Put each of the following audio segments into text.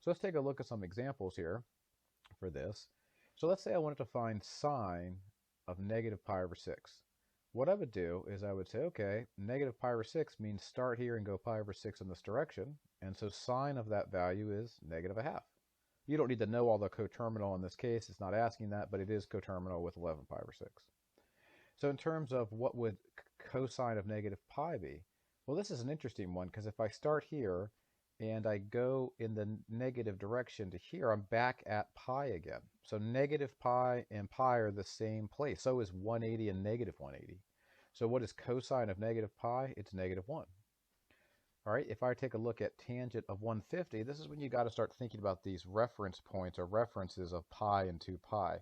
So let's take a look at some examples here for this. So let's say I wanted to find sine of negative pi over 6. What I would do is I would say, okay, negative pi over 6 means start here and go pi over 6 in this direction. And so sine of that value is negative a half. You don't need to know all the coterminal in this case. It's not asking that, but it is coterminal with 11 pi over 6. So in terms of what would cosine of negative pi be? Well, this is an interesting one because if I start here and I go in the negative direction to here, I'm back at pi again. So negative pi and pi are the same place. So is 180 and negative 180. So what is cosine of negative pi? It's negative 1. All right, if I take a look at tangent of 150, this is when you got to start thinking about these reference points or references of pi and 2 pi,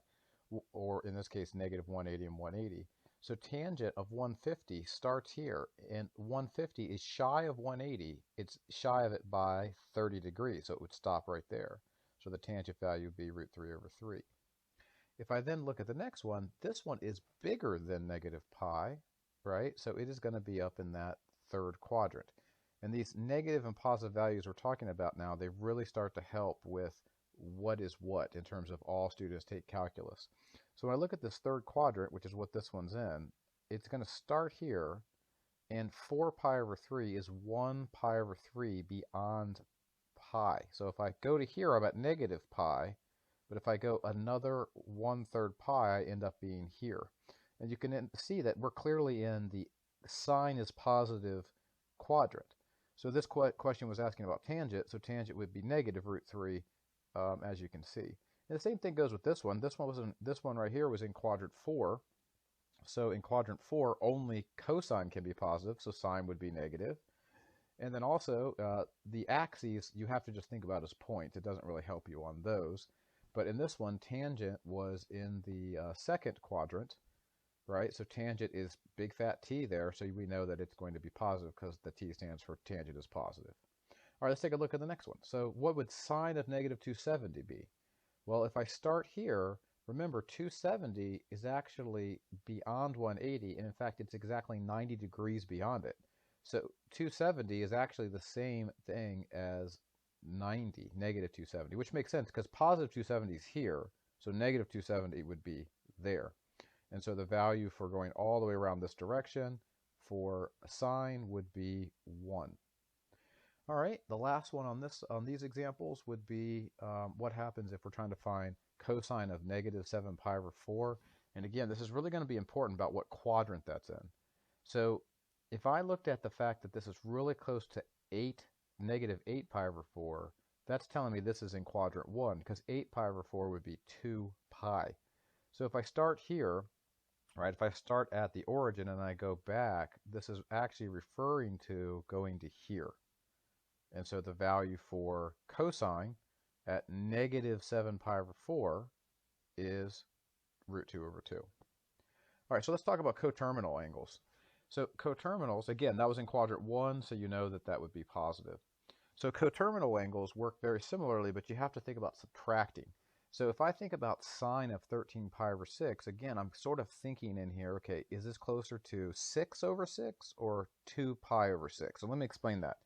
or in this case, negative 180 and 180. So tangent of 150 starts here, and 150 is shy of 180. It's shy of it by 30 degrees, so it would stop right there. So the tangent value would be root 3 over 3. If I then look at the next one, this one is bigger than negative pi, right? So it is going to be up in that third quadrant. And these negative and positive values we're talking about now, they really start to help with what is what in terms of all students take calculus. So when I look at this third quadrant, which is what this one's in, it's going to start here, and 4 pi over 3 is 1 pi over 3 beyond pi. So if I go to here, I'm at negative pi, but if I go another 1/3 pi, I end up being here. And you can see that we're clearly in the sine is positive quadrant. So this question was asking about tangent, so tangent would be negative root 3, as you can see. And the same thing goes with this one. This one right here was in quadrant 4. So in quadrant 4, only cosine can be positive, so sine would be negative. And then also, the axes, you have to just think about as points. It doesn't really help you on those. But in this one, tangent was in the second quadrant, right? So tangent is big fat T there, so we know that it's going to be positive because the T stands for tangent is positive. All right, let's take a look at the next one. So what would sine of negative 270 be? Well, if I start here, remember 270 is actually beyond 180, and in fact, it's exactly 90 degrees beyond it. So 270 is actually the same thing as 90, negative 270, which makes sense because positive 270 is here, so negative 270 would be there. And so the value for going all the way around this direction for sine would be 1. All right, the last one on these examples would be what happens if we're trying to find cosine of negative 7 pi over 4. And again, this is really going to be important about what quadrant that's in. So if I looked at the fact that this is really close to negative 8 pi over 4, that's telling me this is in quadrant 1 because 8 pi over 4 would be 2 pi. So if I start here, right, if I start at the origin and I go back, this is actually referring to going to here. And so the value for cosine at negative 7 pi over 4 is root 2 over 2. All right, so let's talk about coterminal angles. So coterminals, again, that was in quadrant 1, so you know that that would be positive. So coterminal angles work very similarly, but you have to think about subtracting. So if I think about sine of 13 pi over 6, again, I'm sort of thinking in here, okay, is this closer to 6 over 6 or 2 pi over 6? So let me explain that.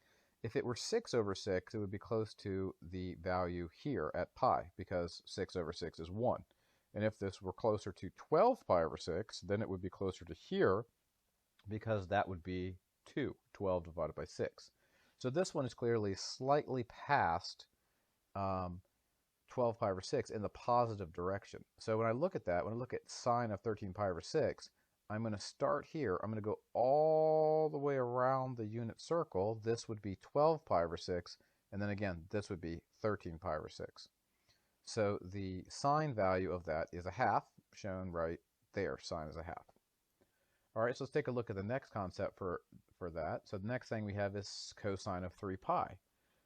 If it were 6 over 6, it would be close to the value here at pi, because 6 over 6 is 1. And if this were closer to 12 pi over 6, then it would be closer to here, because that would be 2, 12 divided by 6. So this one is clearly slightly past 12 pi over 6 in the positive direction. So when I look at that, when I look at sine of 13 pi over 6, I'm going to start here. I'm going to go all the way around the unit circle. This would be 12 pi over 6. And then again, this would be 13 pi over 6. So the sine value of that is a half, shown right there. Sine is a half. All right, so let's take a look at the next concept for that. So the next thing we have is cosine of 3 pi.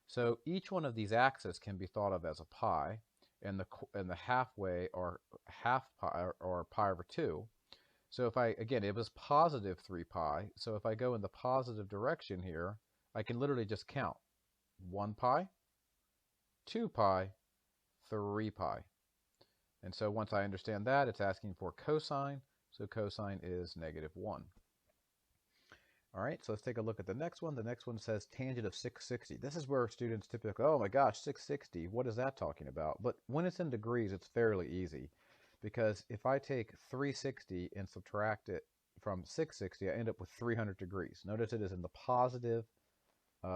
So each one of these axes can be thought of as a pi, and the halfway are half pi or pi over 2. So if again, it was positive 3 pi. So if I go in the positive direction here, I can literally just count 1 pi, 2 pi, 3 pi. And so once I understand that, it's asking for cosine. So cosine is negative 1. All right, so let's take a look at the next one. The next one says tangent of 660. This is where students typically, oh my gosh, 660, what is that talking about? But when it's in degrees, it's fairly easy, because if I take 360 and subtract it from 660, I end up with 300 degrees. Notice it is in the positive.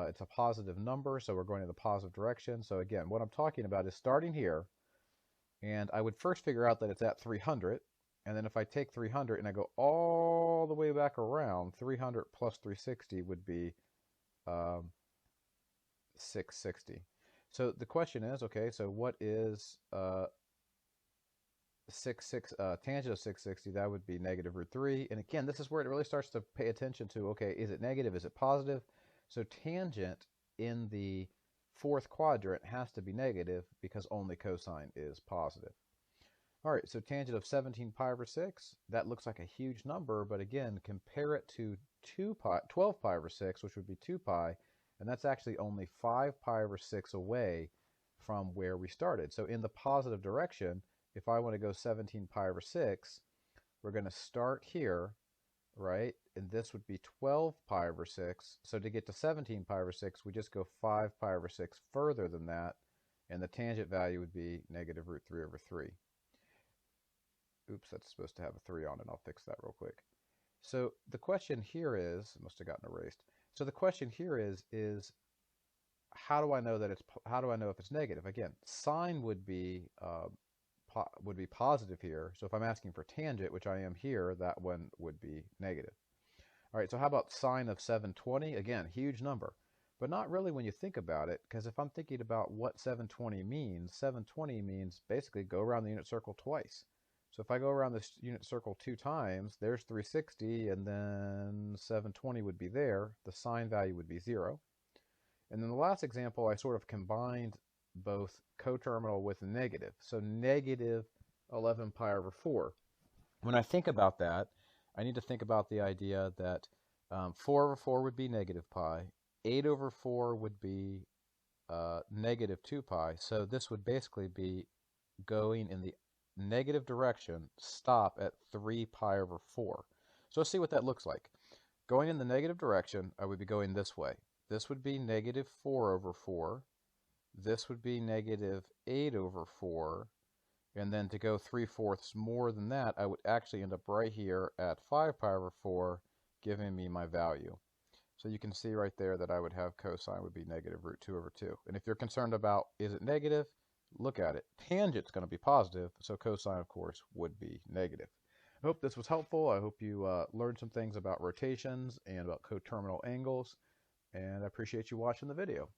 It's a positive number, so we're going in the positive direction. So again, what I'm talking about is starting here, and I would first figure out that it's at 300, and then if I take 300 and I go all the way back around, 300 plus 360 would be 660. So the question is, okay, so what is tangent of 660? That would be negative root 3. And again, this is where it really starts to pay attention to, okay, is it negative? Is it positive? So tangent in the fourth quadrant has to be negative because only cosine is positive. All right, so tangent of 17 pi over 6, that looks like a huge number, but again, compare it to 12 pi over 6, which would be 2 pi, and that's actually only 5 pi over 6 away from where we started. So in the positive direction, if I want to go 17 pi over 6, we're going to start here, right? And this would be 12 pi over 6. So to get to 17 pi over 6, we just go 5 pi over 6 further than that, and the tangent value would be negative root 3 over 3. Oops, that's supposed to have a 3 on it. I'll fix that real quick. So the question here is, it must have gotten erased. So the question here is how do I know that how do I know if it's negative? Again, sine would be positive here. So if I'm asking for tangent, which I am here, that one would be negative. All right, so how about sine of 720? Again, huge number, but not really when you think about it, because if I'm thinking about what 720 means basically go around the unit circle twice. So if I go around this unit circle 2 times, there's 360, and then 720 would be there. The sine value would be 0. And then the last example, I sort of combined both coterminal with negative. So negative 11 pi over 4. When I think about that, I need to think about the idea that 4 over 4 would be negative pi. 8 over 4 would be negative 2 pi. So this would basically be going in the negative direction, stop at 3 pi over 4. So let's see what that looks like. Going in the negative direction, I would be going this way. This would be negative 4 over 4. This would be negative 8 over 4. And then to go 3/4 more than that, I would actually end up right here at 5 pi over 4, giving me my value. So you can see right there that I would have cosine would be negative root 2 over 2. And if you're concerned about, is it negative? Look at it. Tangent's going to be positive, so cosine, of course, would be negative. I hope this was helpful. I hope you learned some things about rotations and about coterminal angles, and I appreciate you watching the video.